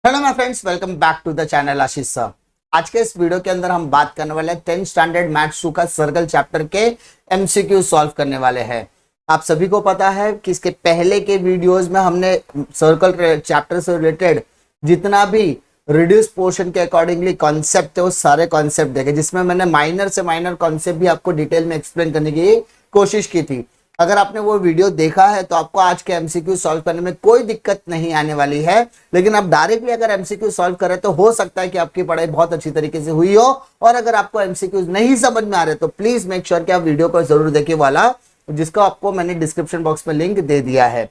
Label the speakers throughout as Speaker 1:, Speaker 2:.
Speaker 1: Hello my friends, welcome back to the channel Ashish sir. आज के इस वीडियो के अंदर हम बात करने वाले हैं 10th स्टैंडर्ड मैथ्स 2 का सर्कल चैप्टर के एमसीक्यू सॉल्व करने वाले हैं। आप सभी को पता है कि इसके पहले के वीडियोस में हमने सर्कल चैप्टर से रिलेटेड जितना भी रिड्यूस पोर्शन के अकॉर्डिंगली कॉन्सेप्ट है वो सारे कॉन्सेप्ट देखे, जिसमें मैंने माइनर से माइनर कॉन्सेप्ट भी आपको डिटेल में एक्सप्लेन करने की कोशिश की थी। अगर आपने वो वीडियो देखा है तो आपको आज के एमसीक्यू सॉल्व करने में कोई दिक्कत नहीं आने वाली है। लेकिन आप डायरेक्टली अगर एमसीक्यू सॉल्व करें तो हो सकता है कि आपकी पढ़ाई बहुत अच्छी तरीके से हुई हो, और अगर आपको एमसीक्यू नहीं समझ में आ रहे तो प्लीज मेक श्योर कि आप वीडियो को जरूर देखिए वाला, जिसका आपको मैंने डिस्क्रिप्शन बॉक्स में लिंक दे दिया है।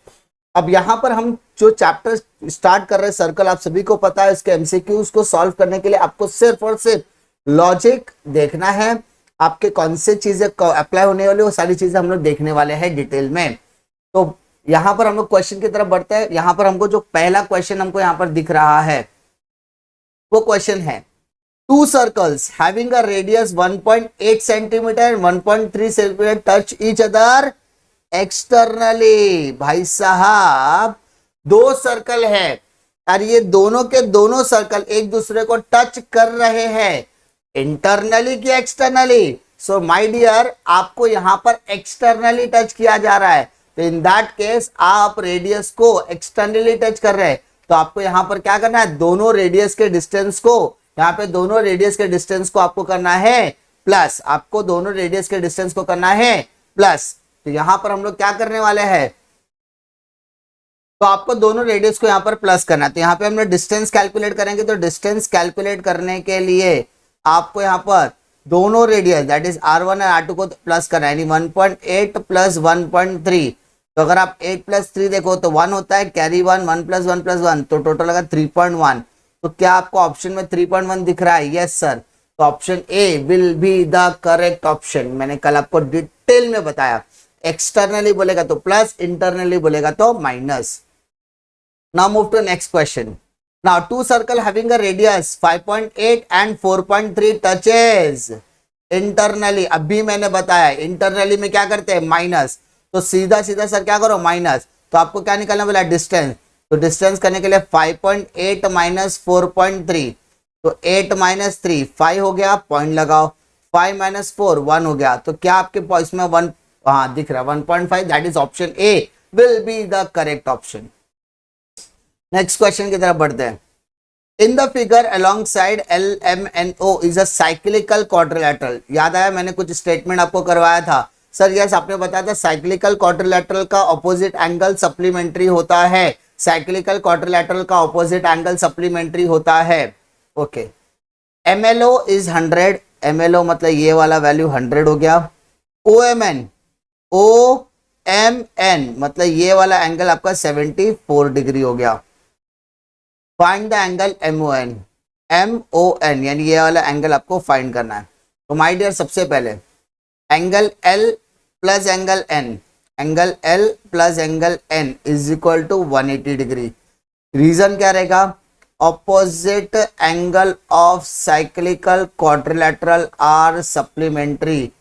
Speaker 1: अब यहाँ पर हम जो चैप्टर स्टार्ट कर रहे हैं सर्कल, आप सभी को पता है इसके एमसीक्यूज को सॉल्व करने के लिए आपको सिर्फ और सिर्फ लॉजिक देखना है। आपके कौन से चीजें अप्लाई होने वाली वो सारी चीजें हम लोग देखने वाले हैं डिटेल में। तो यहाँ पर हम लोग क्वेश्चन की तरफ बढ़ते हैं। यहाँ पर हमको जो पहला क्वेश्चन हमको यहाँ पर दिख रहा है वो क्वेश्चन है, to circles having a radius 1.8 centimetre 1.3 centimetre touch each other externally. भाई साहब, दो सर्कल है और ये दोनों के दोनों सर्कल एक दूसरे को टच कर रहे हैं, इंटरनली की एक्सटर्नली। सो माय डियर, आपको यहां पर एक्सटर्नली टच किया जा रहा है, तो इन दैट केस आप रेडियस को एक्सटर्नली टच कर रहे हैं। तो आपको यहां पर क्या करना है, दोनों रेडियस के डिस्टेंस को, यहाँ पे दोनों रेडियस के डिस्टेंस को आपको करना है प्लस, आपको दोनों रेडियस के डिस्टेंस को करना है प्लस। तो यहां पर हम लोग क्या करने वाले हैं, तो आपको दोनों रेडियस को यहां पर प्लस करना है। तो यहाँ पे हम लोग डिस्टेंस कैलकुलेट करेंगे, तो डिस्टेंस कैलकुलेट करने के लिए आपको यहाँ पर दोनों रेडियस दैट इज R1 और R2 को प्लस करना है, यानी 1.8 प्लस 1.3। तो अगर आप 8 प्लस 3 देखो तो 1 होता है, कैरी 1, 1 प्लस 1 प्लस 1, तो टोटल लगा 3.1। तो क्या आपको ऑप्शन में 3.1 दिख रहा है? Yes sir. तो option A will be the correct option. मैंने कल आपको डिटेल में बताया, एक्सटर्नली बोलेगा तो प्लस, इंटरनली बोलेगा तो minus. Now move to next question. Now two circle having a radius 5.8 and 4.3 touches internally। अभी मैंने बताया इंटरनली में क्या करते हैं, माइनस। तो सीधा सीधा सर क्या करो, माइनस। तो आपको क्या निकालना बोला, डिस्टेंस। तो डिस्टेंस करने के लिए 5.8 माइनस 4.3, तो 8 माइनस 3 5 हो गया, पॉइंट लगाओ। 5 माइनस 4 1 हो गया। तो क्या आपके इसमें 1, हाँ दिख रहा है 1.5, that is option A will be the correct option. Next question की तरफ बढ़ते हैं। In the figure along side LMNO is a cyclical quadrilateral. याद आया, मैंने कुछ स्टेटमेंट आपको करवाया था सर। यस, आपने बताया था साइक्लिकल क्वाड्रिलेटरल का ऑपोजिट एंगल सप्लीमेंट्री होता है। साइक्लिकल क्वाड्रिलेटरल का ऑपोजिट एंगल सप्लीमेंट्री होता है। Okay, MLO is 100। MLO मतलब ये वाला वैल्यू 100 हो गया। OMN मतलब ये वाला एंगल आपका 74 डिग्री हो गया। फाइंड द एंगल MON यानी ये वाला एंगल आपको फाइंड करना है। तो माय डियर, सबसे पहले angle L plus angle N, angle L plus angle N is equal to 180 degree. Reason क्या रहेगा, opposite angle of cyclical quadrilateral are supplementary.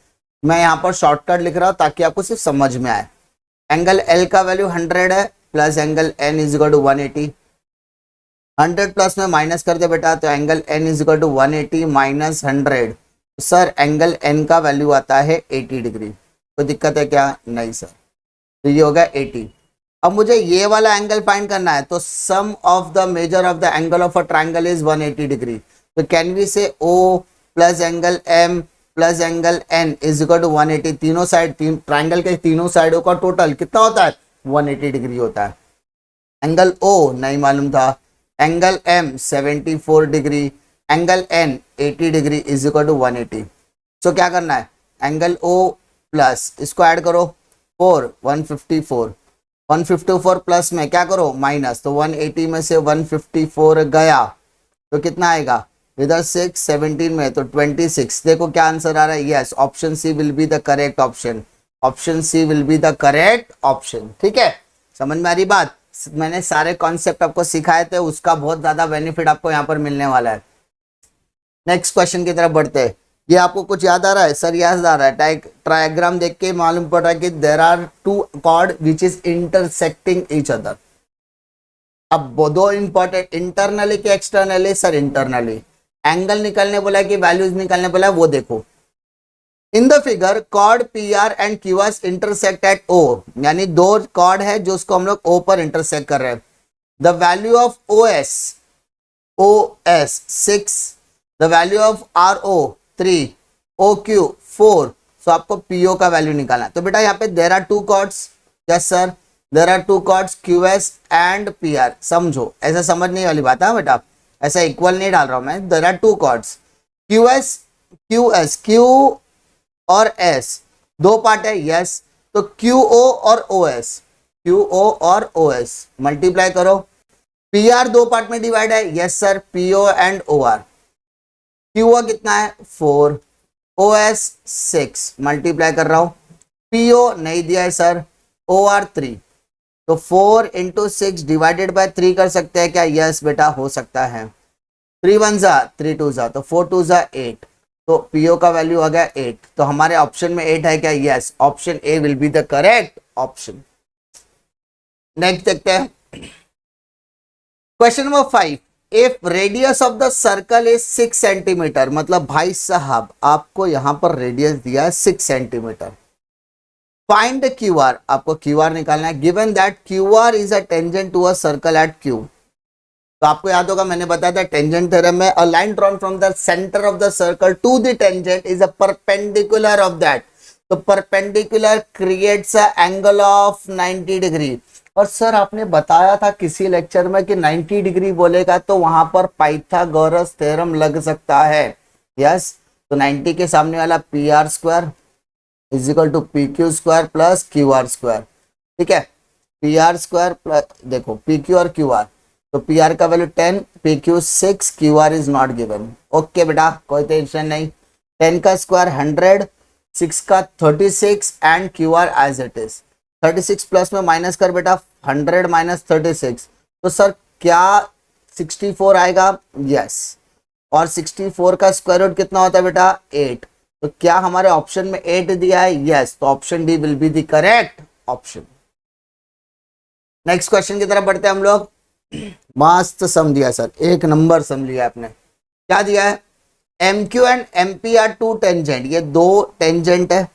Speaker 1: मैं यहाँ पर शॉर्टकट लिख रहा हूँ ताकि आपको सिर्फ समझ में आए। एंगल L का वैल्यू 100 है, plus angle N is equal to 180। 100 plus में माइनस कर दे बेटा, तो angle N is equal to 180 minus 100। Sir angle N का वैल्यू आता है 80 डिग्री। कोई दिक्कत है क्या? नहीं सर। तो ये हो गया 80। अब मुझे ये वाला एंगल फाइंड करना है, तो sum of the measure of the angle of a triangle is 180 degree. तो can we say O plus angle M plus angle N is equal to 180। तीनों साइड, ट्राइंगल के तीनों साइडों का टोटल कितना होता है, 180 डिग्री होता है। एंगल O नहीं मालूम था, angle M 74 degree, angle N 80 degree is equal to 180। So क्या करना है, एंगल O प्लस इसको ऐड करो 4 154, 154 प्लस में क्या करो माइनस, तो 180 में से 154 गया तो कितना आएगा, इधर 6 17 में तो 26। देखो क्या आंसर आ रहा है, yes option C will be the correct option. Option C will be the correct option. ठीक है, समझ में आ रही बात। मैंने सारे कॉन्सेप्ट आपको सिखाए थे, उसका बहुत ज्यादा बेनिफिट आपको यहाँ पर मिलने वाला है। नेक्स्ट क्वेश्चन की तरफ बढ़ते हैं। ये आपको कुछ याद आ रहा है? सर याद आ रहा है, ट्रायग्राम देख के मालूम पड़ रहा है कि there are two chord which is intersecting each other. अब वो दो इंपॉर्टेंट, इंटरनली के एक्सटर्नली? Sir internally. एंगल निकालने बोला कि वैल्यूज निकालने बोला, वो देखो। In the figure chord P R and Q S intersect at O, यानी दो कॉर्ड है जो उसको हम लोग ओ पर इंटरसेक्ट कर रहे हैं। The value of O S 6, the value of R O 3, O Q 4। So आपको पीओ का वैल्यू निकालना है। तो बेटा यहाँ पे there are two chords, yes sir, there are two chords Q S and P R. समझो, ऐसा समझने वाली बात है बेटा, ऐसा इक्वल नहीं डाल रहा हूं मैं। There are two chords Q S, Q और एस दो पार्ट है, यस। तो क्यू ओ और ओ एस, क्यू ओ और ओ एस मल्टीप्लाई करो। पी आर दो पार्ट में डिवाइड है, yes sir, PO and O R. Q O कितना है 4, ओ एस 6, मल्टीप्लाई कर रहा हूं। पीओ नहीं दिया है सर, ओ आर 3। तो 4 इंटू 6 डिवाइडेड बाय 3 कर सकते हैं क्या? यस बेटा हो सकता है। 3 1 जा 3 2 जा, तो 4 2 जा 8। तो पीओ का वैल्यू आ गया 8। तो हमारे ऑप्शन में 8 है क्या? Yes, option A will be the correct option. Next देखते हैं question number 5। If radius of the circle is 6 centimetre, मतलब भाई साहब आपको यहां पर रेडियस दिया है 6 सेंटीमीटर। फाइंड क्यू आर, आपको क्यू आर निकालना है। Given that Q R is a tangent to a circle at Q. तो आपको याद होगा मैंने बताया था टेंजेंट थ्योरम में, a line drawn from the centre of the circle to the tangent is a perpendicular of that. तो perpendicular creates a angle of 90 degree. और सर आपने बताया था किसी लेक्चर में कि 90 डिग्री बोलेगा तो वहां पर पाइथागोरस थ्योरम लग सकता है, यस। तो 90 के सामने वाला P R square is equal to P Q square plus Q R square, ठीक है। पी आर स्क्वायर प्लस, देखो पी क्यू और क्यू आर, तो पी आर का value 10, P Q 6, Q R is not given. Okay बेटा, कोई tension नहीं। 10 का स्क्वायर 100, 6 का 36 and Q R as it is. 36 plus में माइनस कर बेटा, 100 माइनस 36, तो सर क्या 64 आएगा? यस। और 64 का स्क्वायर रूट कितना होता है बेटा? 8। तो क्या हमारे ऑप्शन में 8 दिया है? यस। तो option D will be the correct option. Next question की तरफ बढ़ते हैं हम लोग। मस्त सम दिया सर, एक नंबर सम लिया आपने। क्या दिया है? M Q and M P are two tangent, ये दो टेंजेंट है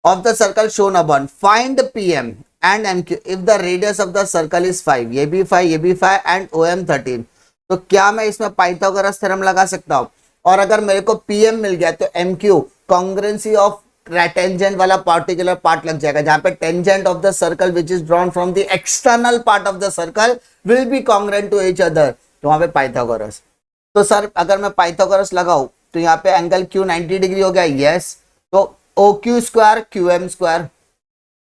Speaker 1: of the circle shown upon. Find PM and MQ if the radius of the circle is 5. ये भी 5, ये भी 5 and OM 13। तो क्या मैं इसमें पाइथागोरस थ्योरम लगा सकता हूँ? और अगर मेरे को PM मिल गया तो MQ कॉन्ग्रुएंसी ऑफ टेंजेंट वाला पार्टिकुलर पार्ट लग जाएगा, जहां पे tangent of the circle which is drawn from the external part of the circle will be congruent to each other. तो वहां पे पाइथागोरस। तो सर अगर मैं पाइथागोरस लगाऊं तो यहाँ पे एंगल Q 90 डिग्री हो गया, यस। तो O Q square Q M square,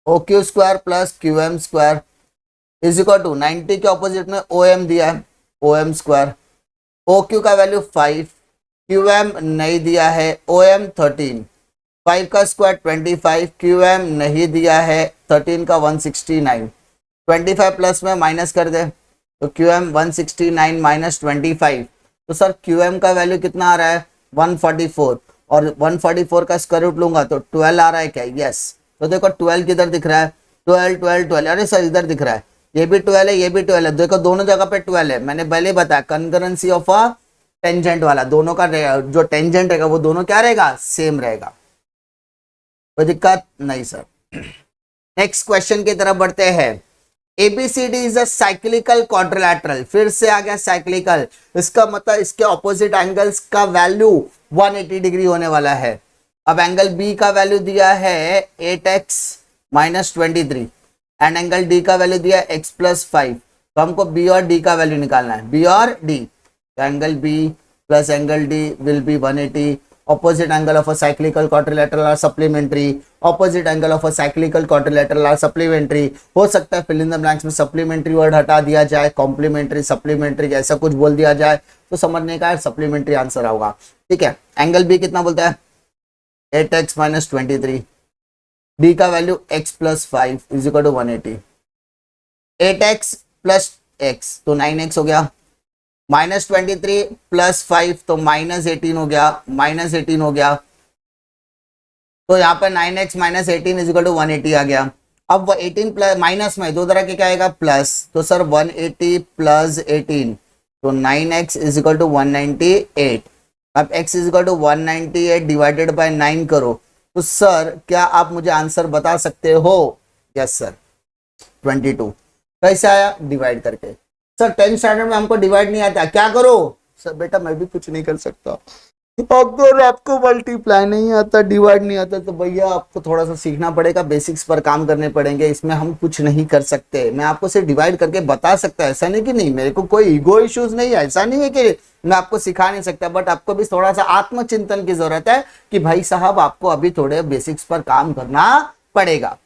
Speaker 1: O Q square plus Q M square is equal to 90 के ऑपोजिट में ओ एम दिया है, O M square. O Q का वैल्यू 5, क्यू एम नहीं दिया है, ओ एम 13। 5 का स्क्वायर 25, क्यू एम नहीं दिया है, 13 का 169। 25 प्लस में माइनस कर दे तो क्यू एम 169 माइनस 25, तो सर क्यू एम का वैल्यू कितना आ रहा है? 144। और 144 का स्क्वायर रूट लूंगा तो 12 आ रहा है क्या? यस। तो देखो 12 किधर दिख रहा है? 12 12 12, अरे सर इधर दिख रहा है, ये भी 12 है, ये भी 12 है। देखो दोनों जगह पे 12 है। मैंने पहले बताया कॉन्करेंसी ऑफ अ टेंजेंट वाला, दोनों का जो टेंजेंट रहेगा वो दोनों क्या रहेगा? सेम रहेगा, कोई दिक्कत नहीं सर। नेक्स्ट क्वेश्चन की तरफ बढ़ते हैं। ABCD is a cyclic quadrilateral, फिर से आ गया साइक्लिकल, इसका मतलब इसके ऑपोजिट एंगल्स का वैल्यू 180 डिग्री होने वाला है। अब एंगल B का वैल्यू दिया है 8x minus 23 and angle D का वैल्यू दिया है x प्लस 5। तो हमको B और D का वैल्यू निकालना है, B और D। तो angle B plus angle D will be 180। opposite angle of a cyclical quadrilateral are supplementary, opposite angle of a cyclical quadrilateral are supplementary। हो सकता है fill in the blanks में supplementary word हटा दिया जाए, complementary supplementary ऐसा कुछ बोल दिया जाए तो समझने का supplementary आंसर होगा, ठीक है। एंगल B कितना बोलता है? 8x माइनस 23, D का value x plus 5 is equal to 180। 8x plus x तो 9x हो गया, माइनस 23 प्लस 5 तो माइनस 18 हो गया, माइनस 18 हो गया। तो यहाँ पर 9x minus 18 is equal to 180 आ गया। अब वो 18 प्लस माइनस में दो तरह के क्या आएगा प्लस, तो सर 180 प्लस 18 तो 9x इज इक्वल टू 198। अब x is equal to 198 divided by 9 करो, तो सर क्या आप मुझे आंसर बता सकते हो? Yes sir 22। कैसे आया? डिवाइड करके। सर 10th स्टैंडर्ड में हमको डिवाइड नहीं आता, क्या करो? सर बेटा मैं भी कुछ नहीं कर सकता, अगर आपको मल्टीप्लाई नहीं आता, डिवाइड नहीं आता, तो भैया आपको थोड़ा सा सीखना पड़ेगा, बेसिक्स पर काम करने पड़ेंगे, इसमें हम कुछ नहीं कर सकते। मैं आपको सिर्फ डिवाइड करके बता सकता है, ऐसा नहीं कि नहीं, मेरे को कोई ईगो इश्यूज नहीं है, ऐसा नहीं है कि मैं आपको सिखा नहीं सकता, बट आपको भी थोड़ा सा आत्मचिंतन की जरूरत है कि भाई साहब आपको अभी थोड़े बेसिक्स पर काम करना पड़ेगा।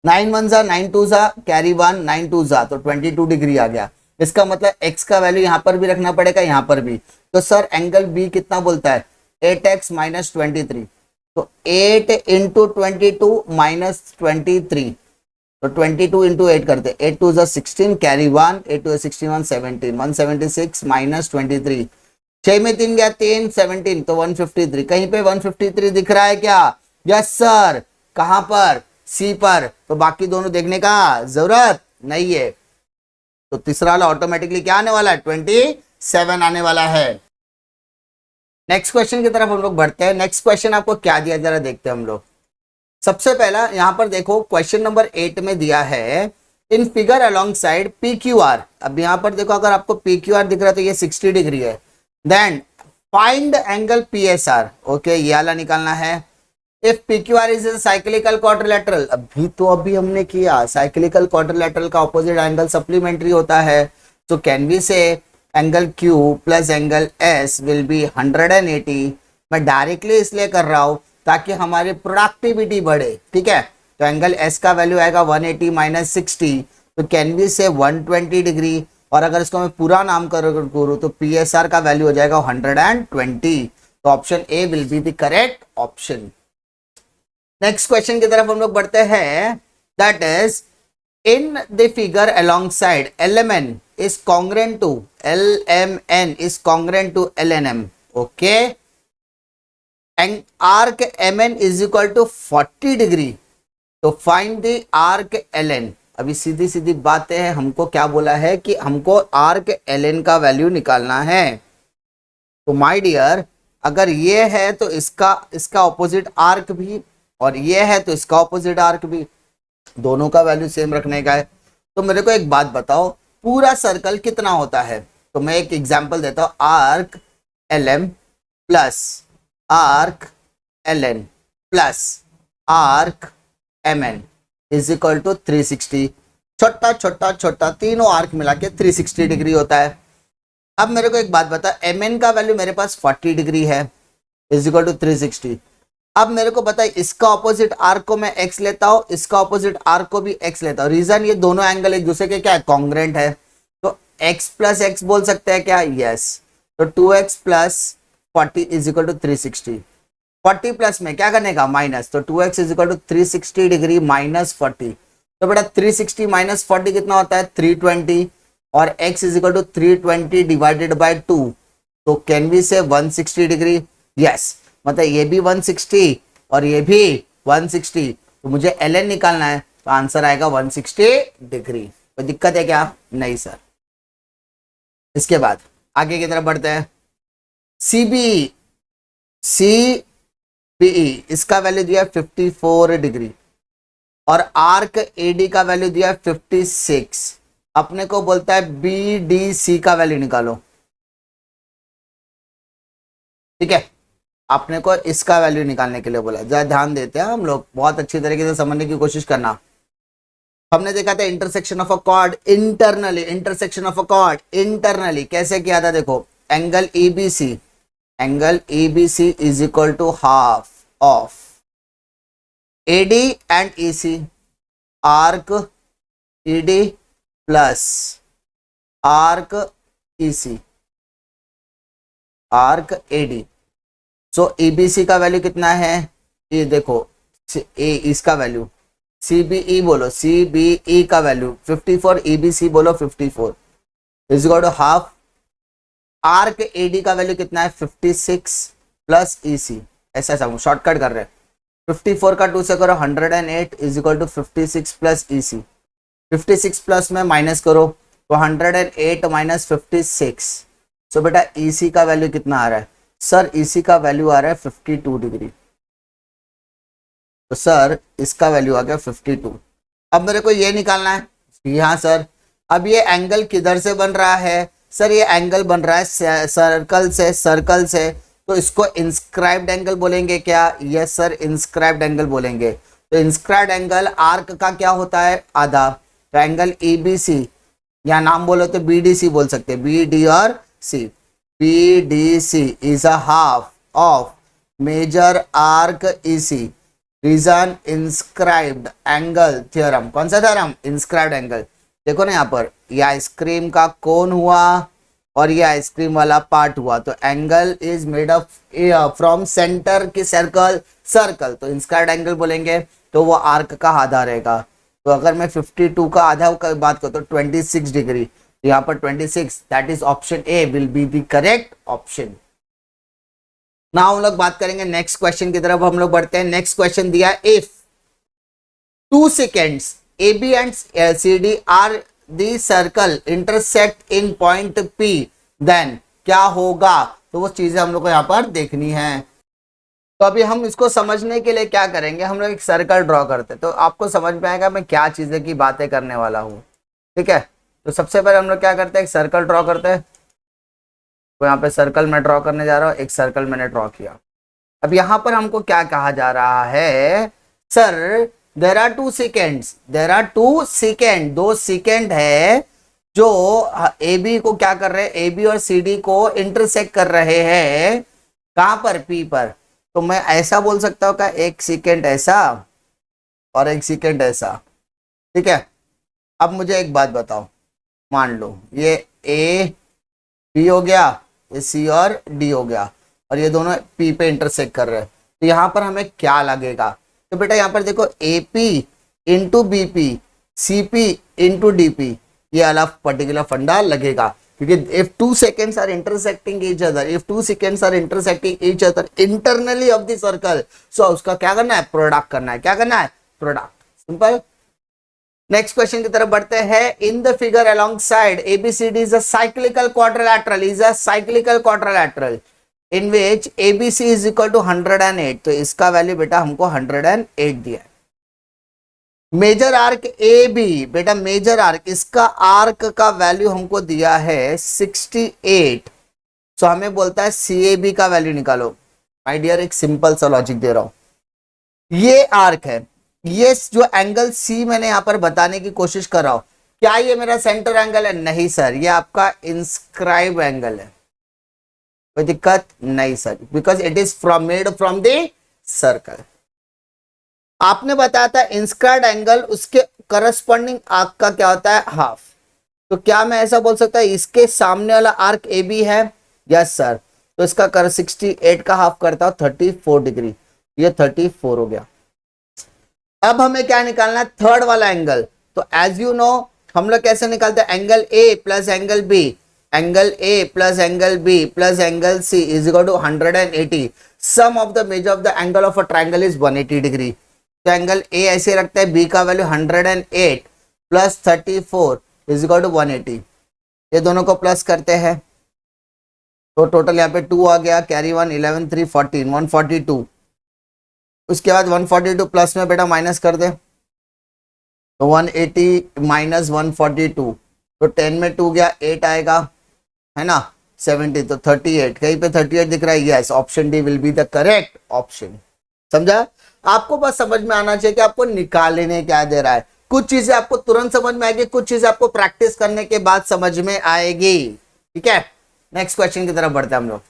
Speaker 1: 9 1 जा 9 2 जा कैरी 1 9 2 जा तो 22 डिग्री आ गया। इसका मतलब x का वैल्यू यहां पर भी रखना पड़ेगा, यहां पर भी। तो सर एंगल B कितना बोलता है? 8x माइनस 23, तो 8 इंटू 22 माइनस 23, तो 22 इंटू 8 करते, 8 2 जा 16 कैरी 1, 8 2 16 117 176 माइनस 23, 6 में 3 गया 3 17 तो 153। कहीं पे 153 दिख रहा है क्या? Yes sir. कहां पर? सी पर। तो बाकी दोनों देखने का जरूरत नहीं है, तो तीसरा वाला ऑटोमेटिकली क्या आने वाला है? 27 आने वाला है। नेक्स्ट क्वेश्चन की तरफ हम लोग बढ़ते हैं। नेक्स्ट क्वेश्चन आपको क्या दिया जरा देखते हैं हम लोग। सबसे पहला यहां पर देखो क्वेश्चन नंबर 8 में दिया है in figure along side P Q R. अब यहां पर देखो अगर आपको पी क्यू आर दिख रहा है तो ये 60 डिग्री है, then find angle P S R. Okay ये वाला निकालना है। If PQR is cyclical quadrilateral, अभी हमने किया साइक्लिकल क्वाड्रिलेटरल का ऑपोजिट एंगल सप्लीमेंट्री होता है, तो can we say angle Q plus angle S will be 180। मैं डायरेक्टली इसलिए कर रहा हूं ताकि हमारी प्रोडक्टिविटी बढ़े, ठीक है। तो एंगल S का वैल्यू आएगा 180 माइनस 60, तो कैन वी से 120 डिग्री, और अगर इसको मैं पूरा नाम करूँ तो PSR का वैल्यू हो जाएगा 120। तो option A will be the correct option. Next question की तरफ हम लोग बढ़ते हैं, that is in the figure along side LMN is congruent to LMN is congruent to LNM. Okay, and arc MN is equal to 40 degree, तो find the arc LN। अभी सीधी सीधी बातें हैं, हमको क्या बोला है कि हमको आर्क LN का वैल्यू निकालना है। तो माय डियर अगर ये है तो इसका ऑपोजिट आर्क भी, और ये है तो इसका ऑपोजिट आर्क भी, दोनों का वैल्यू सेम रखने का है। तो मेरे को एक बात बताओ, पूरा सर्कल कितना होता है? तो मैं एक एग्जांपल देता हूं, arc LM plus arc LN plus arc MN is equal to 360। छोटा छोटा छोटा तीनों आर्क मिला के 360 डिग्री होता है। अब मेरे को एक बात बता, MN का वैल्यू मेरे पास 40 डिग्री है इज इक्वल टू 360। अब मेरे को बताइए इसका ऑपोजिट आर्क को मैं x लेता हूं, इसका ऑपोजिट आर्क को भी x लेता हूं। रीजन ये दोनों एंगल एक दूसरे के क्या है? कॉन्ग्रुएंट है। तो x प्लस एक्स बोल सकते हैं क्या? यस। तो 2x plus 40 is equal to 360। 40 plus में क्या करने का? माइनस, तो 2x is equal to 360 degree minus 40। तो बेटा 360 माइनस 40 कितना होता है? 320, और x is equal to 320 divided by 2, तो कैन वी से 160 डिग्री। यस, मतलब ये भी 160 और ये भी 160, तो मुझे LN निकालना है, तो आंसर आएगा 160 डिग्री। कोई दिक्कत है क्या? नहीं सर। इसके बाद आगे की तरफ बढ़ते हैं। CBE इसका वैल्यू दिया 54 डिग्री, और आर्क AD का वैल्यू दिया 56। अपने को बोलता है BDC का वैल्यू निकालो, ठीक है। आपने को इसका वैल्यू निकालने के लिए बोला। जरा ध्यान देते हैं हम लोग, बहुत अच्छी तरीके से समझने की कोशिश करना। हमने देखा था intersection of a chord internally, intersection of a chord internally कैसे किया था? देखो angle EBC is equal to half of AD and EC, arc ED plus arc EC, arc AD। So EBC का वैल्यू कितना है? ये देखो इसका वैल्यू CBE बोलो, CBE का वैल्यू 54, EBC बोलो 54 is equal to half. Arc AD का वैल्यू कितना है? 56 प्लस EC। ऐसा शॉर्टकट कर रहे हैं, 54 का 2 से करो 108 is equal to 56 plus EC। 56 plus में माइनस करो तो 108 माइनस 56। सो बेटा EC का वैल्यू कितना आ रहा है सर? EC का वैल्यू आ रहा है 52 डिग्री। तो सर इसका वैल्यू आ गया 52। अब मेरे को ये निकालना है। हाँ सर। अब ये एंगल किधर से बन रहा है सर? ये एंगल बन रहा है सर्कल से। तो इसको इंस्क्राइब्ड एंगल बोलेंगे क्या? यस सर, इंस्क्राइब्ड एंगल बोलेंगे। तो इंस्क्राइब्ड एंगल आर्क का क्या होता है? आधा। तो एंगल EBC या नाम बोलो तो BDC बोल सकते हैं, BD और C। BDC is a half of major arc EC। Reason inscribed angle theorem. कौन सा थ्योरम? Inscribed angle. देखो ना यहाँ पर, ये आइसक्रीम का कोन हुआ और ये आइसक्रीम वाला पार्ट हुआ। तो angle is made up from centre की सर्कल। तो इंस्क्राइब्ड एंगल बोलेंगे तो वो आर्क का आधा रहेगा। तो अगर मैं 52 का आधा का बात करूँ तो 26 डिग्री। तो यहाँ पर 26, that is option A will be the correct option. ना हम लोग बात करेंगे नेक्स्ट क्वेश्चन की तरफ हम लोग बढ़ते हैं। नेक्स्ट क्वेश्चन दिया, if 2 secants AB and CD are the circle intersect in point P, then क्या होगा? तो वो चीजें हम लोग को यहाँ पर देखनी है। तो अभी हम इसको समझने के लिए क्या करेंगे, हम लोग एक सर्कल ड्रॉ करते हैं। तो आपको समझ में आएगा मैं क्या चीजें की बातें करने वाला हूँ। ठीक है, तो सबसे पहले हम लोग क्या करते हैं, एक सर्कल ड्रॉ करते हैं। तो यहाँ पे सर्कल मैं ड्रॉ करने जा रहा हूँ। एक सर्कल मैंने ड्रॉ किया। अब यहाँ पर हमको क्या कहा जा रहा है sir? There are 2 secants, 2 secant है जो AB को क्या कर रहे हैं, AB और CD को इंटरसेक्ट कर रहे हैं। कहां पर? P पर। तो मैं ऐसा बोल सकता हूँ का 1 सेकेंड ऐसा और 1 सेकेंड ऐसा। ठीक है, अब मुझे एक बात बताओ, मान लो ये AB हो गया, ये C और D हो गया और ये दोनों P पे इंटरसेक्ट कर रहे हैं। तो यहाँ पर हमें क्या लगेगा? तो बेटा यहाँ पर देखो AP into BP, CP into DP, ये अलग पर्टिकुलर फंडा लगेगा। क्योंकि if 2 seconds are intersecting each other, if 2 seconds are intersecting each other internally of the circle, so उसका क्या करना है? प्रोडक्ट करना है। क्या करना है? प्रोडक्ट। सिंपल। नेक्स्ट क्वेश्चन की तरफ बढ़ते हैं। In the figure along side ABCD is a cyclic quadrilateral in which ABC is equal to 108। तो इसका वैल्यू बेटा हमको 108 दिया है। मेजर आर्क AB, बेटा मेजर आर्क, इसका आर्क का वैल्यू हमको दिया है 68। सो हमें बोलता है CAB का वैल्यू निकालो। माय डियर, एक सिंपल सा लॉजिक दे रहा हूं। ये आर्क है, ये जो एंगल C मैंने यहां पर बताने की कोशिश कर रहा हूं, क्या ये मेरा सेंटर एंगल है? नहीं सर, ये आपका इंस्क्राइब एंगल है। कोई दिक्कत नहीं sir, because it is made from the circle. आपने बताया था इंस्क्राइब्ड एंगल, उसके करस्पॉन्डिंग आर्क का क्या होता है? हाफ। तो क्या मैं ऐसा बोल सकता है इसके सामने वाला आर्क AB है? Yes sir. तो इसका कर 68 का हाफ करता हूं 34 डिग्री। ये 34 हो गया। अब हमें क्या निकालना है? थर्ड वाला एंगल। तो एज यू नो हम लोग कैसे निकालते हैं? Angle A plus angle B, angle A plus angle B plus angle C is equal to 180। Sum of the measure of the angle of a triangle is 180 degree. तो angle A ऐसे रखता है, B का value 108 plus 34 is equal to 180। ये दोनों को plus करते हैं तो टोटल यहाँ पे 2 आ गया, कैरी 1, 11, 3, 14, 142। उसके बाद 142 प्लस में बेटा माइनस कर दे तो 180 माइनस 142, तो 10 में 2 गया, 8 आएगा, है ना, 70। तो 38, कहीं पे 38 दिख रहा है? Yes, option D will be the correct option. समझा? आपको बस समझ में आना चाहिए कि आपको निकालने क्या दे रहा है। कुछ चीजें आपको तुरंत समझ में आएगी, कुछ चीजें आपको प्रैक्टिस करने के बाद समझ में आएगी। ठीक है, नेक्स्ट क्वेश्चन की तरफ बढ़ते हैं हम लोग।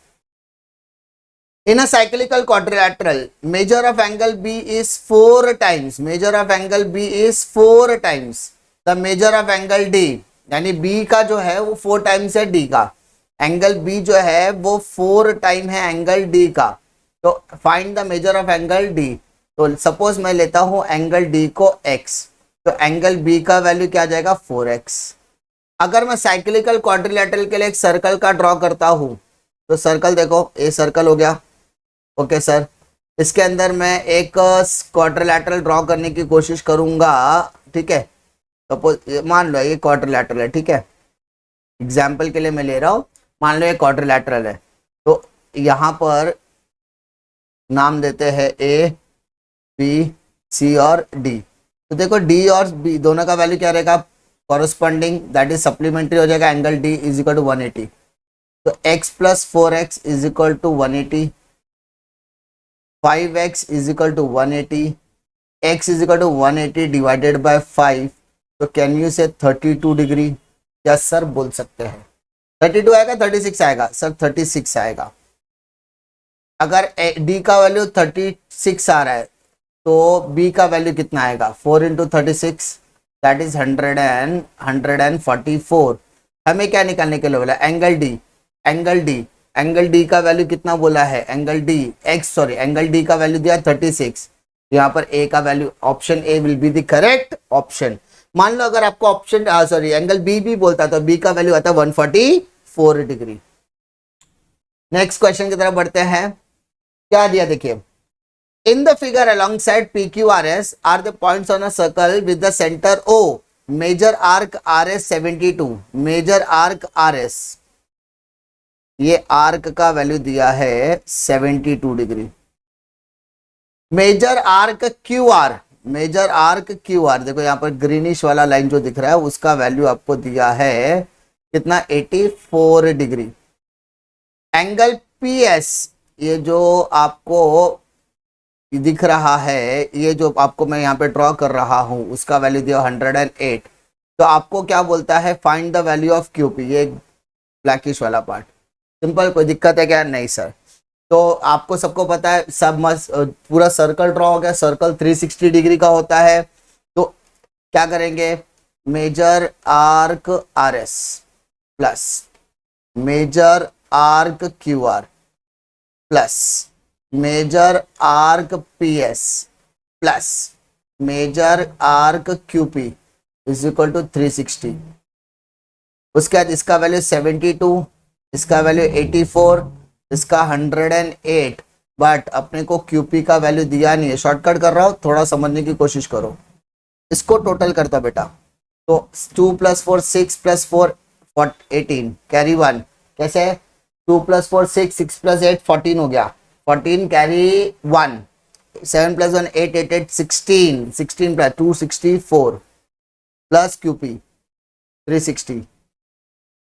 Speaker 1: In a cyclical quadrilateral, measure of angle B is 4 times. Measure of angle B is 4 times the measure of angle D. यानी B का जो है वो 4 टाइम्स है D का। एंगल B जो है वो 4 टाइम है एंगल D का। तो find the measure of angle D। तो सपोज मैं लेता हूं एंगल D को x, तो एंगल B का वैल्यू क्या आ जाएगा? 4x। अगर मैं साइक्लिकल क्वाड्रिलेटरल के लिए एक सर्कल का ड्रॉ करता हूं, तो सर्कल देखो, ए सर्कल हो गया, ओके सर। इसके अंदर मैं एक क्वाड्रिलैटरल ड्रॉ करने की कोशिश करूंगा, ठीक है। सपोज मान लो ये क्वाड्रिलैटरल है, ठीक है, एग्जाम्पल के लिए मैं ले रहा हूँ, मान लो ये क्वाड्रिलैटरल है, तो यहाँ पर नाम देते हैं ए बी सी और डी। तो देखो डी और बी दोनों का वैल्यू क्या रहेगा, कॉरस्पॉन्डिंग, दैट इज सप्लीमेंट्री हो जाएगा, angle D is equal to 180। तो x plus 4x is equal to 180, 5x is equal to 180, x is equal to 180 divided by 5, तो कैन यू से 32 डिग्री। या सर बोल सकते हैं 32 आएगा 36 आएगा, सर 36 आएगा। अगर d का वैल्यू 36 आ रहा है तो b का वैल्यू कितना आएगा, 4 इंटू 36 दैट इज 144। हमें क्या निकालने के लिए बोला, angle D, angle D, angle D का वैल्यू कितना बोला है, एंगल डी एंगल डी का वैल्यू दिया 36। यहाँ पर ए का value, option A will be the correct option. मान लो अगर आपको ऑप्शन एंगल बी भी बोलता तो बी का वैल्यू आता 144 डिग्री। नेक्स्ट क्वेश्चन की तरफ बढ़ते हैं। क्या दिया देखिए, इन the figure alongside PQRS are the points on a circle with the center O, measure arc RS 72, measure arc RS, ये आर्क का वैल्यू दिया है 72 degree. Measure arc QR, measure arc QR, देखो यहाँ पर ग्रीनिश वाला लाइन जो दिख रहा है उसका वैल्यू आपको दिया है कितना, 84 डिग्री। एंगल PS, ये जो आपको दिख रहा है, ये जो आपको मैं यहाँ पे ड्रॉ कर रहा हूं उसका वैल्यू दिया 108। तो आपको क्या बोलता है, find the value of QP, ये ब्लैकिश वाला पार्ट। सिंपल, कोई दिक्कत है क्या, नहीं सर। तो आपको सबको पता है, सब मस्त पूरा सर्कल ड्रॉ हो गया, सर्कल 360 डिग्री का होता है। तो क्या करेंगे, measure arc RS plus measure arc QR plus measure arc PS plus measure arc QP is equal to 360। उसके बाद इसका वैल्यू 72, इसका वैल्यू 84, इसका 108, बट अपने को QP का वैल्यू दिया नहीं है। शॉर्टकट कर रहा हूँ, थोड़ा समझने की कोशिश करो। इसको टोटल करता बेटा, तो 2 + 4 6 + 4 18, कैरी 1, कैसे 2 + 4 6, 6 + 8 14 हो गया, 14 कैरी 1, 7 + 1 8 8 8 16, 16 + 264 प्लस QP 360।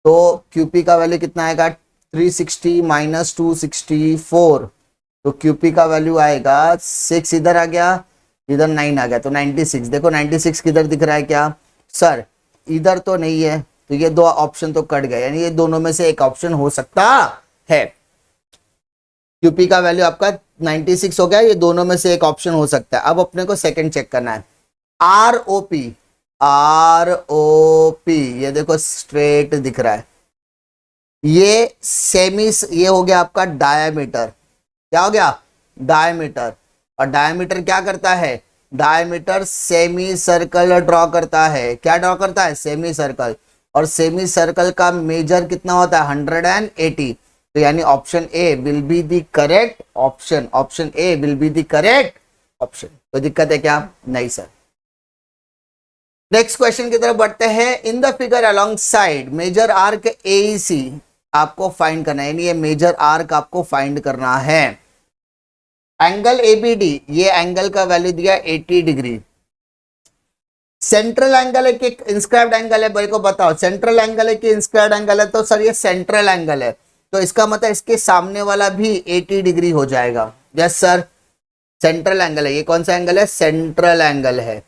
Speaker 1: तो QP का वैल्यू कितना आएगा, 360 - 264, तो QP का वैल्यू आएगा 6, इधर आ गया, इधर 9 आ गया, तो 96। देखो 96 किधर दिख रहा है क्या सर, इधर तो नहीं है, तो ये दो ऑप्शन तो कट गए, यानी ये दोनों में से एक ऑप्शन हो सकता है। QP का वैल्यू आपका 96 हो गया, ये दोनों में से एक ऑप्शन हो सकता है। अब अपने को सेकंड चेक करना है, ROP, ROP, ये देखो स्ट्रेट दिख रहा है, ये सेमी, ये हो गया आपका डायमीटर। क्या हो गया, डायमीटर। और डायमीटर क्या करता है, डायमीटर सेमी सर्कल ड्रॉ करता है। क्या ड्रॉ करता है, सेमी सर्कल। और सेमी सर्कल का मेजर कितना होता है, 180। तो यानी option A will be the correct option, option A will be the correct option. कोई दिक्कत है क्या, नहीं सर। नेक्स्ट क्वेश्चन की तरफ बढ़ते हैं। In the figure along side measure arc AEC आपको फाइंड करना है, यानी ये मेजर आर्क आपको फाइंड करना है। एंगल ABD, ये एंगल का वैल्यू दिया 80 डिग्री। सेंट्रल एंगल है कि इंस्क्राइब्ड एंगल है, भाई को बताओ, सेंट्रल एंगल है कि इंस्क्राइब्ड एंगल है। तो सर ये सेंट्रल एंगल है, तो इसका मतलब इसके सामने वाला भी 80 डिग्री हो जाएगा। यस सर, सेंट्रल एंगल है। ये कौन सा एंगल है, सेंट्रल एंगल है।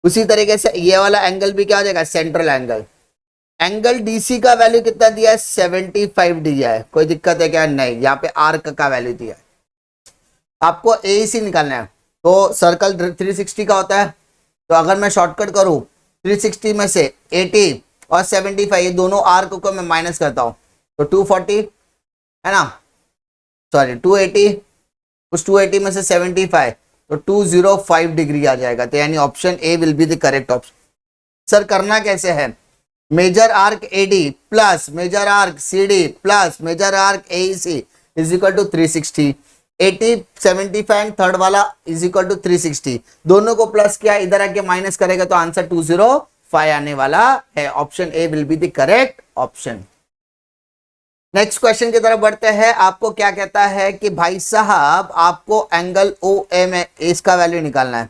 Speaker 1: उसी तरीके से ये वाला एंगल भी क्या हो जाएगा, सेंट्रल एंगल। एंगल DC का वैल्यू कितना दिया है, 75 दिया है। कोई दिक्कत है क्या, नहीं। यहाँ पे आर्क का वैल्यू दिया है, आपको AEC निकालना है। तो सर्कल 360 का होता है, तो अगर मैं शॉर्टकट करूं 360 में से 80 और 75, ये दोनों आर्क को मैं माइनस करता हूं, तो 240 है ना, सॉरी 280, उस 280 में से 75, तो 205 डिग्री आ जाएगा। तो यानी option A will be the correct option. Sir करना कैसे है, measure arc AD plus measure arc CD plus measure arc AEC is equal to 360। 80 75 and third वाला इज इक्वल टू 360, दोनों को प्लस किया, इधर आके माइनस करेगा तो आंसर 205 आने वाला है। Option A will be the correct option. Next question की तरफ बढ़ते हैं। आपको क्या कहता है कि भाई साहब आपको एंगल ओ एम है, इसका वैल्यू निकालना है।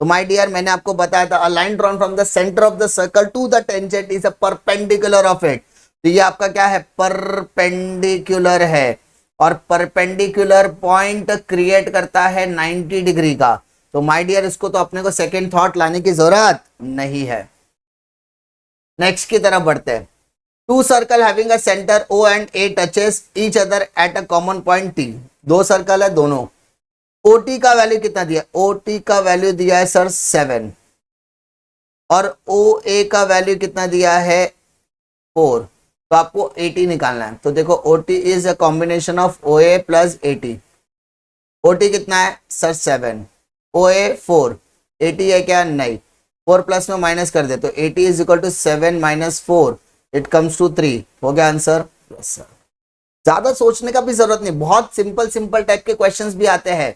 Speaker 1: तो माय डियर, मैंने आपको बताया था, a line drawn from the centre of the circle to the tangent is a perpendicular of it. तो ये आपका क्या है, परपेंडिकुलर है, और परपेंडिकुलर पॉइंट क्रिएट करता है 90 डिग्री का। तो माय डियर, इसको तो अपने को सेकेंड थॉट लाने की जरूरत नहीं है। नेक्स्ट की तरफ बढ़ते हैं। Two circle having a centre O and A touches each other at a common point T। दो सर्कल है, दोनों OT का वैल्यू कितना दिया, OT का वैल्यू दिया है सर 7, और OA का वैल्यू कितना दिया है 4। तो आपको AT निकालना है। तो देखो OT is a combination of OA plus AT। OT कितना है सर 7, OA 4, AT है क्या, नहीं, 4 प्लस में माइनस कर दे तो AT is equal to 7 minus 4, it comes to 3। हो गया आंसर। Yes sir. ज्यादा सोचने का भी जरूरत नहीं, बहुत सिंपल सिंपल टाइप के क्वेश्चंस भी आते हैं।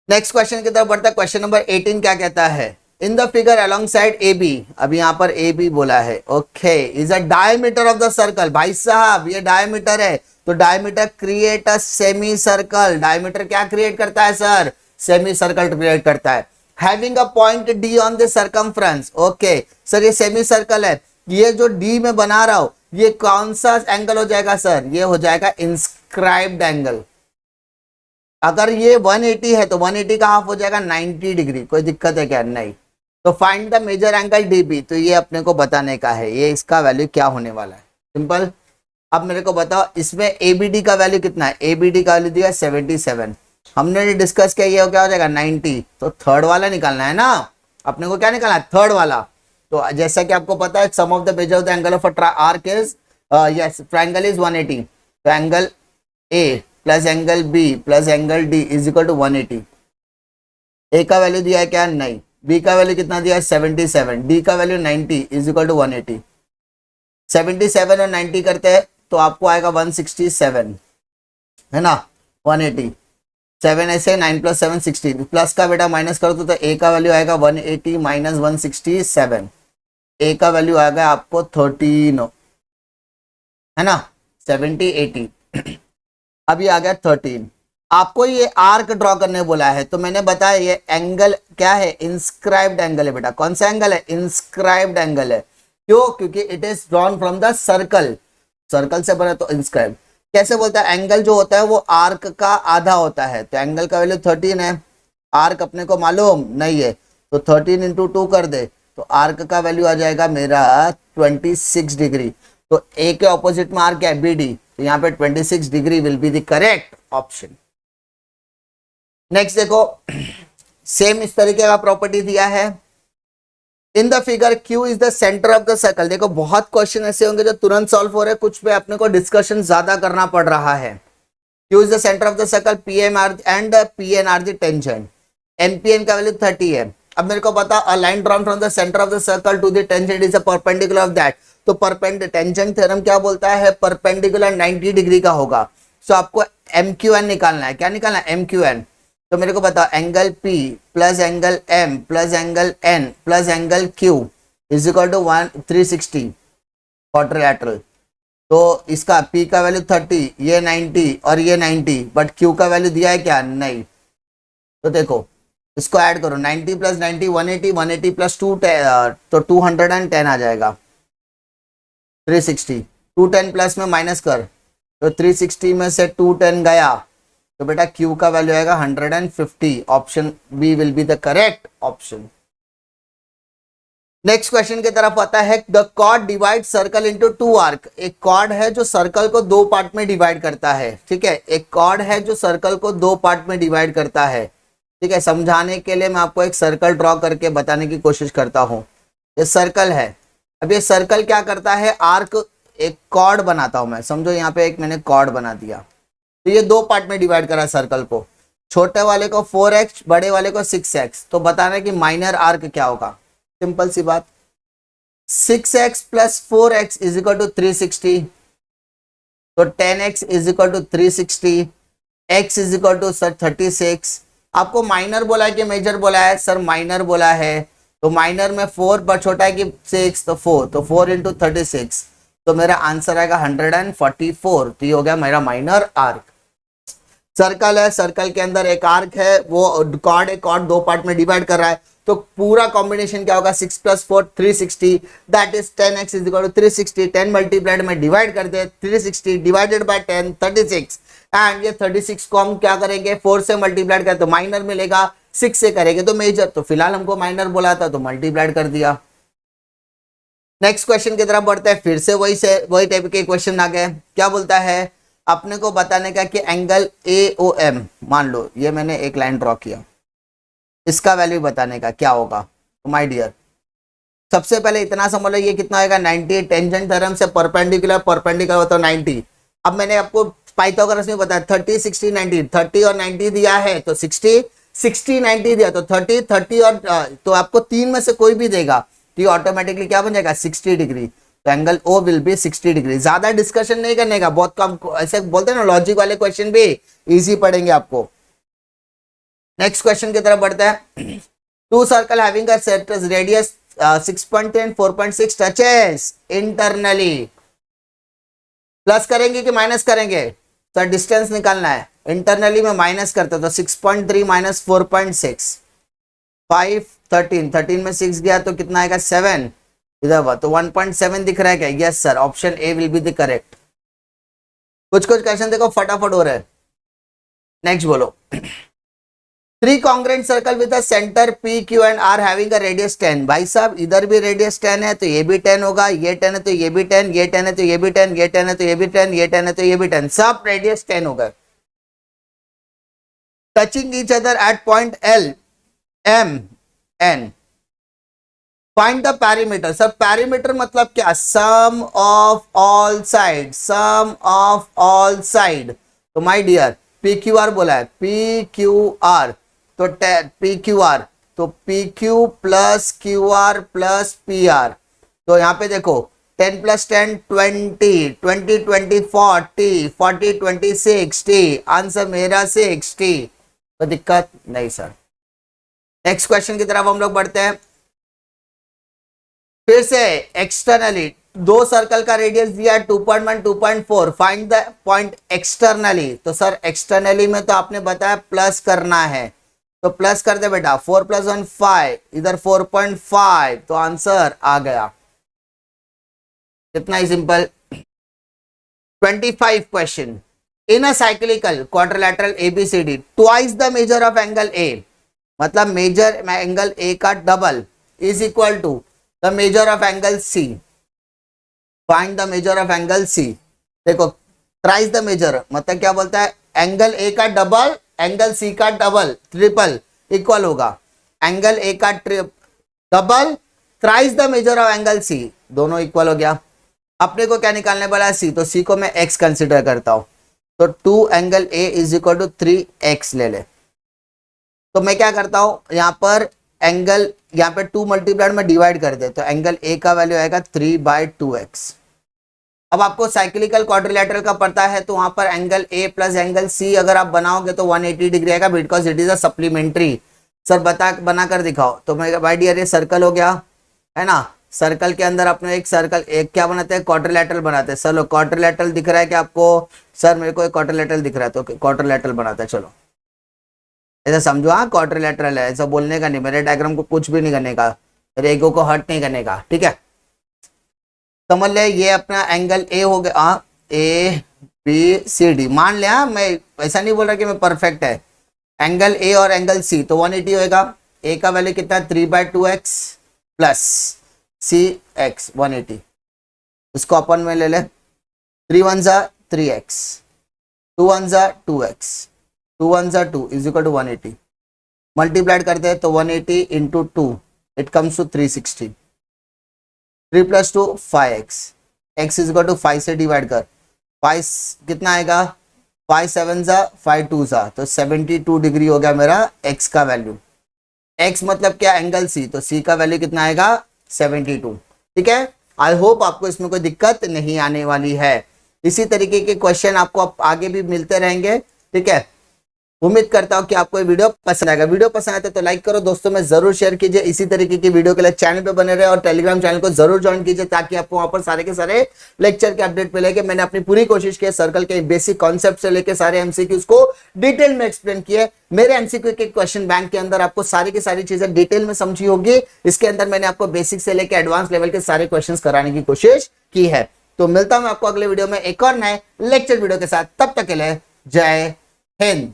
Speaker 1: नेक्स्ट क्वेश्चन की तरफ बढ़ता है। क्वेश्चन नंबर 18 क्या कहता है, in the figure along side A B, अभी यहां पर ए बी बोला है, okay, is a diameter of the circle. भाई साहब ये डायमीटर है, तो diameter create a semi circle. Diameter क्या क्रिएट करता है सर, सेमी सर्कल क्रिएट करता है। Having a point D on the circumference, okay sir ये सेमी सर्कल है, ये जो डी में बना रहा हूं ये कौन सा एंगल हो जाएगा सर, ये हो जाएगा इंस्क्राइब्ड एंगल। अगर ये 180 है तो 180 का हाफ हो जाएगा 90 डिग्री। कोई दिक्कत है क्या, नहीं। तो find the measure angle DB, तो ये अपने को बताने का है, ये इसका वैल्यू क्या होने वाला है, सिंपल। अब मेरे को बताओ इसमें एबीडी का वैल्यू कितना है, एबीडी का वैल्यू दिया 77, हमने डिस्कस किया ये क्या हो जाएगा 90, तो थर्ड वाला निकालना है ना, अपने को क्या निकालना है, थर्ड वाला। तो जैसा कि आपको पता है sum of the measure of the angle of a arc is yes triangle is 180, तो angle A plus angle B plus angle D is equal to 180। A का वैल्यू दिया है क्या, नहीं, बी का वैल्यू कितना दिया है 77, डी का वैल्यू 90 इज इक्वल टू 180। 77 और 90 करते हैं तो आपको आएगा 167, है ना, 180, 7 ऐसे 9 प्लस 7 16, प्लस का बेटा माइनस कर दो तो ए का वैल्यू आएगा 180 माइनस 167, ए का वैल्यू आएगा आपको 13, है ना, 70 80। अभी आ गया 13। आपको ये आर्क ड्रॉ करने बोला है, तो मैंने बताया ये एंगल क्या है, इंस्क्राइब्ड एंगल है बेटा। कौन सा एंगल है, इंस्क्राइब्ड एंगल है। क्यों, क्योंकि it is drawn from the circle, circle से बना तो इंस्क्राइब्ड। कैसे बोलता है, एंगल जो होता है वो आर्क का आधा होता है, तो एंगल का वैल्यू 13 है, आर्क अपने को मालूम नहीं है, तो 13 इंटू 2 कर दे तो आर्क का वैल्यू आ जाएगा मेरा 26 डिग्री। तो ए के ऑपोजिट में आर्क है BD, तो यहाँ पे 26 degree will be the correct option. Next देखो, सेम इस तरीके का प्रॉपर्टी दिया है। In the figure Q is the centre of the circle. देखो बहुत क्वेश्चन ऐसे होंगे जो तुरंत सॉल्व हो रहे हैं, कुछ पे अपने को डिस्कशन ज्यादा करना पड़ रहा है। Q is the centre of the circle, PM and PN are the tangent, MPN का वैल्यू 30 है। अब मेरे को बता, a line drawn from the centre of the circle to the tangent is a perpendicular of that. तो tangent theorem क्या बोलता है, परपेंडिकुलर 90 डिग्री का होगा। सो आपको MQN निकालना है। क्या निकालना है, MQN। तो मेरे को बताओ angle P plus angle M plus angle N plus angle Q is equal to 360 quadrilateral. तो इसका P का वैल्यू 30, ये 90 और ये 90, बट Q का वैल्यू दिया है क्या, नहीं। तो देखो इसको ऐड करो, 90 प्लस 90 180, 180 प्लस 2 तो 210 आ जाएगा, 360, 210 प्लस में माइनस कर तो 360 में से 210 गया तो बेटा Q का वैल्यू आएगा 150। Option B will be the correct option. Next question की तरफ आता है, the chord divide circle into 2 arc. एक कॉर्ड है जो सर्कल को 2 पार्ट में डिवाइड करता है, ठीक है, एक कॉर्ड है जो सर्कल को 2 पार्ट में डिवाइड करता है, ठीक है। समझाने के लिए मैं आपको एक सर्कल ड्रॉ करके बताने की कोशिश करता हूं। ये सर्कल है, अब ये सर्कल क्या करता है, आर्क एक कॉर्ड बनाता हूं मैं, समझो यहाँ पे एक मैंने कॉर्ड बना दिया, तो ये 2 पार्ट में डिवाइड करा सर्कल को, छोटे वाले को 4x, बड़े वाले को 6x। तो बताना है कि माइनर आर्क क्या होगा, सिंपल सी बात, 6x plus 4x is equal to 360, तो 10x is equal to 360 x is equal to sir 36। आपको माइनर बोला है कि मेजर बोला है? सर माइनर बोला है, तो माइनर में 4 पर छोटा है कि 6, तो 4, तो 4 इंटू 36, तो मेरा आंसर आएगा 144। तो ये हो गया मेरा माइनर आर्क। सर्कल है, सर्कल के अंदर एक आर्क है, वो कॉर्ड है, कॉर्ड दो पार्ट में डिवाइड कर रहा है, तो पूरा कॉम्बिनेशन क्या होगा? 6 + 4 360, that is 10x is equal to 360। 10 multiplied में डिवाइड कर दे, 360 डिवाइडेड बाय 10 36, एंड ये 36 को हम क्या करेंगे? 4 से मल्टीप्लाइड करें तो माइनर मिलेगा, 6 से करेंगे तो मेजर। तो फिलहाल हमको माइनर बोला था तो मल्टीप्लाइड कर दिया। नेक्स्ट क्वेश्चन की तरफ बढ़ते हैं। फिर से वही टाइप के क्वेश्चन आ गए। क्या बोलता है? अपने को बताने का कि एंगल AOM, मान लो ये मैंने एक लाइन ड्रॉ किया, इसका वैल्यू बताने का क्या होगा। तो माय डियर, सबसे पहले इतना समझ लो, ये कितना होगा? 90। टेंजेंट थ्योरम से परपेंडिकुलर होता है 90। अब मैंने आपको पाइथागोरस में बताया 30 60 90, 30 और 90 दिया है तो 60, 60 90 दिया तो 30, 30 और तो आपको तीन में से कोई भी देगा तो ये ऑटोमेटिकली क्या बन जाएगा? 60 डिग्री। तो angle O will be 60 degree. ज्यादा डिस्कशन नहीं करने का, बहुत कम, ऐसे बोलते हैं ना लॉजिक वाले क्वेश्चन भी इजी पड़ेंगे आपको। नेक्स्ट क्वेश्चन की तरफ बढ़ते हैं। Two circle having a radius 6.10 and 4.6 touches internally. Plus करेंगे कि माइनस करेंगे? सर डिस्टेंस निकालना है, इंटरनली में माइनस करते तो 6.3 माइनस 4.6, 5 13, 13 में 6 गया तो कितना आएगा? 7 इधर, तो 1.7 दिख रहा है क्या? Yes sir, option A will be the correct. कुछ क्वेश्चन देखो फटाफट हो रहा है। नेक्स्ट बोलो। 3 congruent circle with a centre P, Q and R having a radius 10। भाई साहब इधर भी रेडियस 10 है तो ये भी 10 होगा, ये 10 है तो ये भी 10, ये 10 है तो ये भी 10, ये 10 है तो ये भी 10, ये 10 है तो ये भी 10, सब रेडियस 10 होगा। Touching each other at point L, M, N। Find the perimeter. Sir perimeter मतलब क्या? Sum of all side, sum of all side. तो माय डियर PQR बोला है, PQR, तो PQR, तो PQ plus QR plus PR। तो यहाँ पे देखो 10 + 10 20, 20 20 40, 40 20 60, आंसर मेरा 60। तो दिक्कत नहीं सर। नेक्स्ट क्वेश्चन की तरफ हम लोग बढ़ते हैं। फिर से एक्सटर्नली दो सर्कल का रेडियस दिया है 2.1 2.4, फाइंड द पॉइंट एक्सटर्नली। तो सर एक्सटर्नली में तो आपने बताया प्लस करना है, तो प्लस कर दे बेटा, 4 + 1 5, इधर 4.5, तो आंसर आ गया। कितना ही simple. 25 question. In a cyclic quadrilateral ABCD twice the measure of angle A, मतलब मेजर एंगल A का double is equal to the measure of angle C। Find the measure of angle C। देखो thrice the measure मतलब क्या बोलता है? Angle A का double angle C का double triple equal होगा। एंगल A का double thrice the measure of angle C, दोनों इक्वल हो गया। अपने को क्या निकालने वाला है? C, तो C को मैं x कंसिडर करता हूं, तो 2 angle A is equal to 3x ले ले। तो मैं क्या करता हूं, यहां पर एंगल, यहाँ पे 2 मल्टीप्लाइड में डिवाइड कर दे तो एंगल A का वैल्यू आएगा 3/2x। अब आपको साइक्लिकल क्वाड्रिलैटरल का पता है तो वहां पर angle A plus angle C अगर आप बनाओगे तो 180 डिग्री आएगा, because it is a supplementary. Sir बना कर दिखाओ। तो मैं भाई डियर ये सर्कल हो गया है ना, सर्कल के अंदर अपने एक सर्कल एक क्या बनाते हैं? क्वाड्रिलैटरल बनाते हैं। चलो क्वाड्रिलैटरल दिख रहा है कि आपको? सर मेरे को एक क्वाड्रिलैटरल दिख रहा है, तो क्वाड्रिलैटरल बनाते हैं। चलो ऐसा समझो, हाँ क्वाड्रिलैटरल है, ऐसा बोलने का नहीं, मेरे डायग्राम को कुछ भी नहीं करने का, मेरे ईगो को हर्ट नहीं करने का, ठीक है। समझ ले ये अपना एंगल A हो गया, ABCD मान लिया। मैं ऐसा नहीं बोल रहा कि मैं परफेक्ट है। एंगल A और एंगल C तो 180 होएगा। A का वैल्यू कितना? 3/2x प्लस CX 180, इसको अपन में ले ले। 3 1 जा 3x, 2 1 जा 2x, 2 1 जा 2 इज इक्वल टू 180। मल्टीप्लाइड करते हैं तो 180 into 2 it comes to 360। 3 + 2 5x, x is equal to 5 से डिवाइड कर, 5 कितना आएगा? 5 7 जा 5 2 जा, तो 72 डिग्री हो गया मेरा x का वैल्यू। x मतलब क्या? एंगल C, तो C का वैल्यू कितना आएगा? 72। ठीक है, आई होप आपको इसमें कोई दिक्कत नहीं आने वाली है। इसी तरीके के क्वेश्चन आपको आगे भी मिलते रहेंगे, ठीक है। उम्मीद करता हूं कि आपको ये वीडियो पसंद आएगा। वीडियो पसंद आए तो लाइक करो, दोस्तों में जरूर शेयर कीजिए। इसी तरीके की वीडियो के लिए चैनल पे बने रहे और टेलीग्राम चैनल को जरूर ज्वाइन कीजिए ताकि आपको वहां पर सारे के सारे लेक्चर के अपडेट मिलेंगे। मैंने अपनी पूरी कोशिश की है सर्कल के बेसिक कॉन्सेप्ट से लेकर सारे एमसीक्यूज को डिटेल में एक्सप्लेन किए। मेरे एमसीक्यू के क्वेश्चन बैंक के अंदर आपको सारी की सारी चीजें डिटेल में समझी होगी। इसके अंदर मैंने आपको बेसिक से लेकर एडवांस लेवल के सारे क्वेश्चन कराने की कोशिश की है। तो मिलता हूं आपको अगले वीडियो में एक और नए लेक्चर वीडियो के साथ। तब तक के लिए जय हिंद।